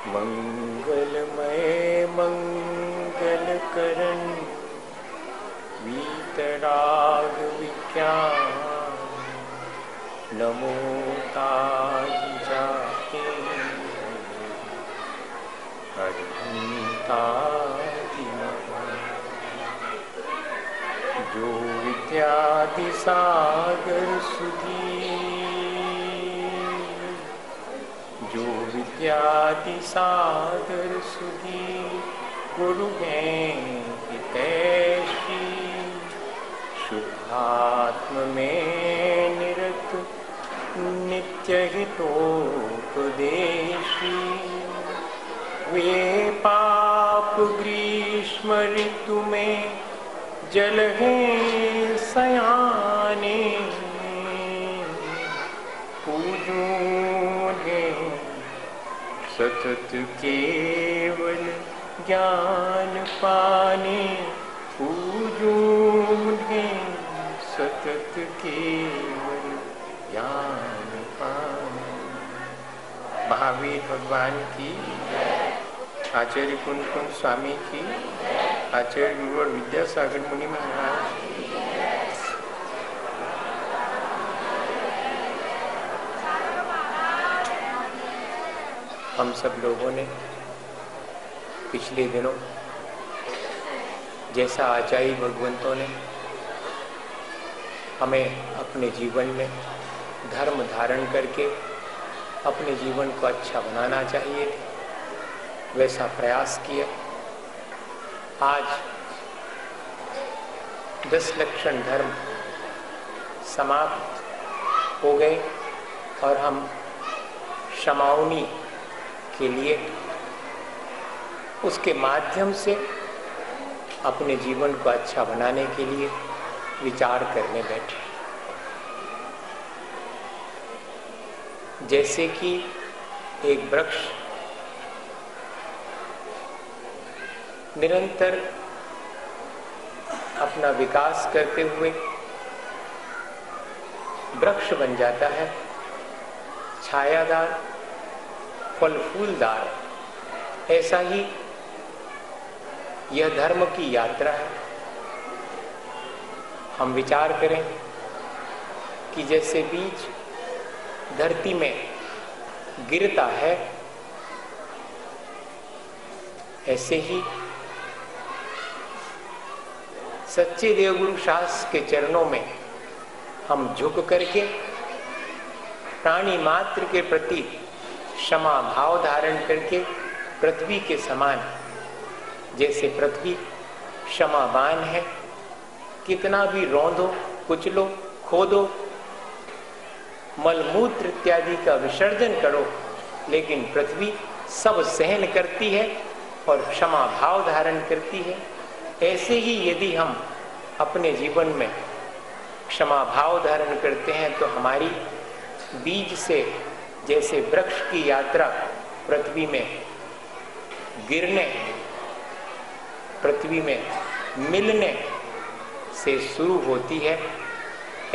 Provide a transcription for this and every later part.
मंगलमय मंगलकरण वीतराग विज्ञान नमो ताज जाके जो विद्यादि सागर सुधी जो विद्यादि सागर सुधी गुरु हैं हितैषी शुद्धात्म में निरत नित्य हितोपदेशी वे पाप ग्रीष्म ऋतु में जल हैं सयाने पूजूंगे सतत केवल ज्ञान पाने पूजूंगे सतत केवल ज्ञान पाने। महावीर भगवान की, आचार्य कुंद स्वामी की, आचार्य गुरु और विद्यासागर मुनि महाराज। हम सब लोगों ने पिछले दिनों जैसा आचार्य भगवंतों ने हमें अपने जीवन में धर्म धारण करके अपने जीवन को अच्छा बनाना चाहिए वैसा प्रयास किया। आज 10 लक्षण धर्म समाप्त हो गए और हम क्षमाउनी के लिए उसके माध्यम से अपने जीवन को अच्छा बनाने के लिए विचार करने बैठे। जैसे कि एक वृक्ष निरंतर अपना विकास करते हुए वृक्ष बन जाता है, छायादार फल फूलदार, ऐसा ही यह धर्म की यात्रा है। हम विचार करें कि जैसे बीज धरती में गिरता है, ऐसे ही सच्चे देवगुरु शास्त्र के चरणों में हम झुक करके प्राणी मात्र के प्रति क्षमा भाव धारण करके पृथ्वी के समान, जैसे पृथ्वी क्षमावान है, कितना भी रौंदो कुचलो खोदो मलमूत्र इत्यादि का विसर्जन करो, लेकिन पृथ्वी सब सहन करती है और क्षमा भाव धारण करती है। ऐसे ही यदि हम अपने जीवन में क्षमा भाव धारण करते हैं तो हमारी बीज से जैसे वृक्ष की यात्रा पृथ्वी में गिरने, पृथ्वी में मिलने से शुरू होती है,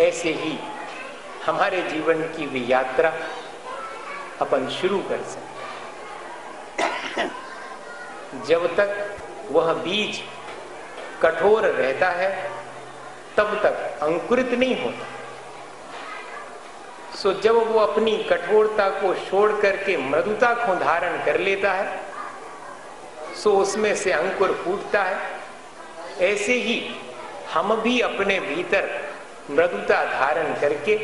ऐसे ही हमारे जीवन की भी यात्रा अपन शुरू कर सकते। जब तक वह बीज कठोर रहता है तब तक अंकुरित नहीं होता। सो जब वो अपनी कठोरता को छोड़ करके मृदुता को धारण कर लेता है सो उसमें से अंकुर फूटता है। ऐसे ही हम भी अपने भीतर मृदुता धारण करके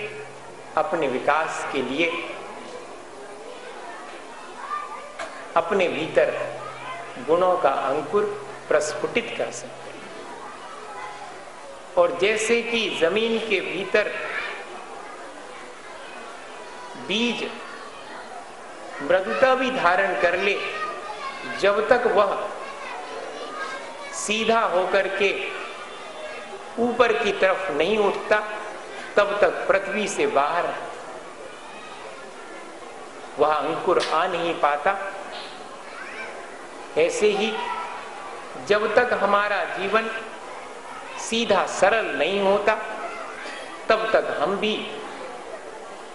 अपने विकास के लिए अपने भीतर गुणों का अंकुर प्रस्फुटित कर सकते हैं। और जैसे कि जमीन के भीतर बीज मृदुता भी धारण कर ले, जब तक वह सीधा होकर के ऊपर की तरफ नहीं उठता तब तक पृथ्वी से बाहर वह अंकुर आ नहीं पाता। ऐसे ही जब तक हमारा जीवन सीधा सरल नहीं होता तब तक हम भी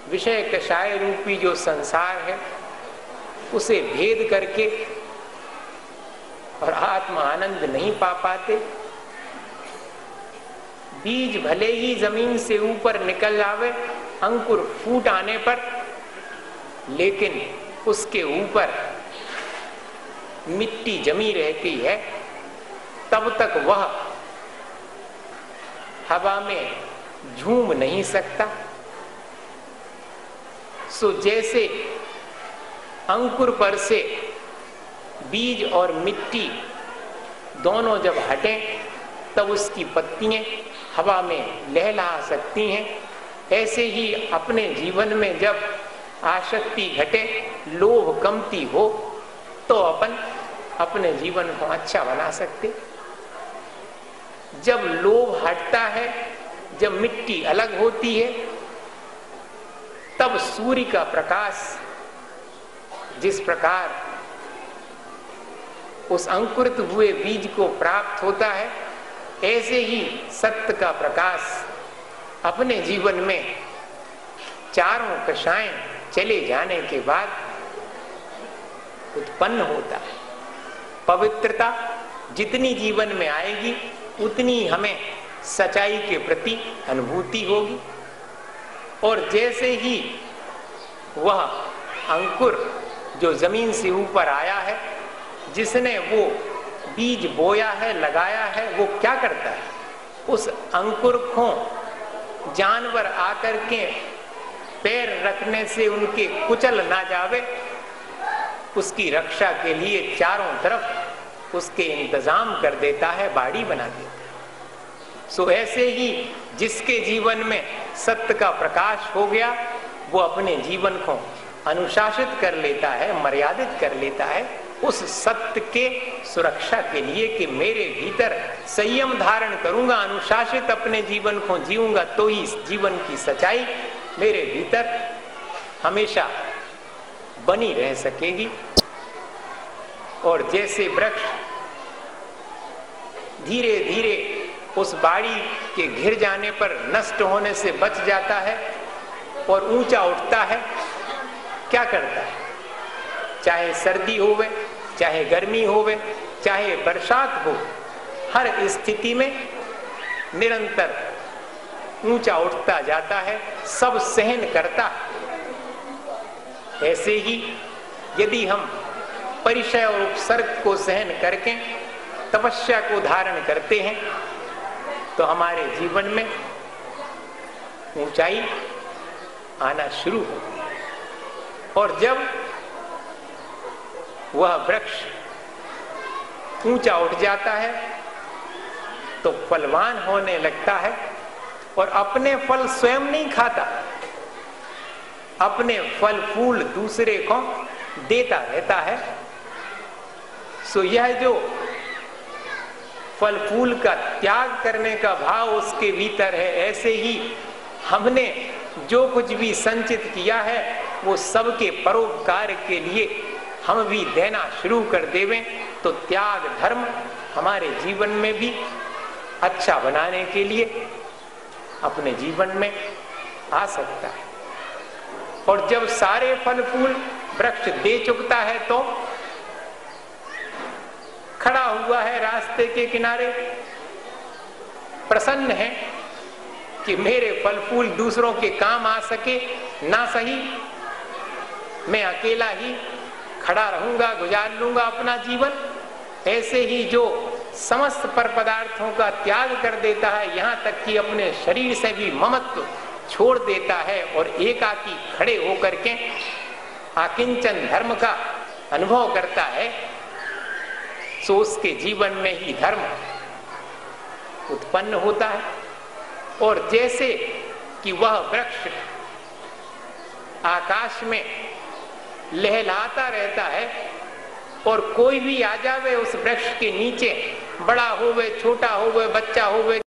विषय कषाय रूपी जो संसार है उसे भेद करके और आत्म आनंद नहीं पा पाते। बीज भले ही जमीन से ऊपर निकल जावे अंकुर फूट आने पर, लेकिन उसके ऊपर मिट्टी जमी रहती है, तब तक वह हवा में झूम नहीं सकता। सो जैसे अंकुर पर से बीज और मिट्टी दोनों जब हटें तब उसकी पत्तियां हवा में लहला सकती हैं, ऐसे ही अपने जीवन में जब आसक्ति घटे, लोभ कमती हो, तो अपन अपने जीवन को अच्छा बना सकते। जब लोभ हटता है, जब मिट्टी अलग होती है, तब सूर्य का प्रकाश जिस प्रकार उस अंकुरित हुए बीज को प्राप्त होता है, ऐसे ही सत्य का प्रकाश अपने जीवन में चारों कक्षाएं चले जाने के बाद उत्पन्न होता है। पवित्रता जितनी जीवन में आएगी उतनी हमें सच्चाई के प्रति अनुभूति होगी, और जैसे ही वह अंकुर जो जमीन से ऊपर आया है, जिसने वो बीज बोया है, लगाया है, वो क्या करता है? उस अंकुर को जानवर आकर के पैर रखने से उनके कुचल ना जावे, उसकी रक्षा के लिए चारों तरफ उसके इंतजाम कर देता है, बाड़ी बना देता है। सो ऐसे ही जिसके जीवन में सत्य का प्रकाश हो गया, वो अपने जीवन को अनुशासित कर लेता है, मर्यादित कर लेता है, उस सत्य के सुरक्षा के लिए कि मेरे भीतर संयम धारण करूंगा, अनुशासित अपने जीवन को जीऊंगा, तो ही जीवन की सच्चाई मेरे भीतर हमेशा बनी रह सकेगी। और जैसे वृक्ष धीरे धीरे उस बाड़ी के घिर जाने पर नष्ट होने से बच जाता है और ऊंचा उठता है, क्या करता है? चाहे सर्दी होवे, चाहे गर्मी होवे, चाहे बरसात हो, हर स्थिति में निरंतर ऊंचा उठता जाता है, सब सहन करता है। ऐसे ही यदि हम परिचय और उपसर्ग को सहन करके तपस्या को धारण करते हैं, तो हमारे जीवन में ऊंचाई आना शुरू हो। और जब वह वृक्ष ऊंचा उठ जाता है तो फलवान होने लगता है, और अपने फल स्वयं नहीं खाता, अपने फल फूल दूसरे को देता रहता है। सो यह जो फल फूल का त्याग करने का भाव उसके भीतर है, ऐसे ही हमने जो कुछ भी संचित किया है वो सबके परोपकार के लिए हम भी देना शुरू कर देवें, तो त्याग धर्म हमारे जीवन में भी अच्छा बनाने के लिए अपने जीवन में आ सकता है। और जब सारे फल फूल वृक्ष दे चुकता है तो खड़ा हुआ है रास्ते के किनारे, प्रसन्न है कि मेरे फल फूल दूसरों के काम आ सके, ना सही मैं अकेला ही खड़ा रहूंगा, गुजार लूंगा अपना जीवन। ऐसे ही जो समस्त पर पदार्थों का त्याग कर देता है, यहां तक कि अपने शरीर से भी ममत्व छोड़ देता है और एकाकी खड़े होकर के आकिंचन धर्म का अनुभव करता है, सो उसके जीवन में ही धर्म उत्पन्न होता है। और जैसे कि वह वृक्ष आकाश में लहलाता रहता है और कोई भी आ जावे उस वृक्ष के नीचे, बड़ा होवे, छोटा होवे, बच्चा होवे,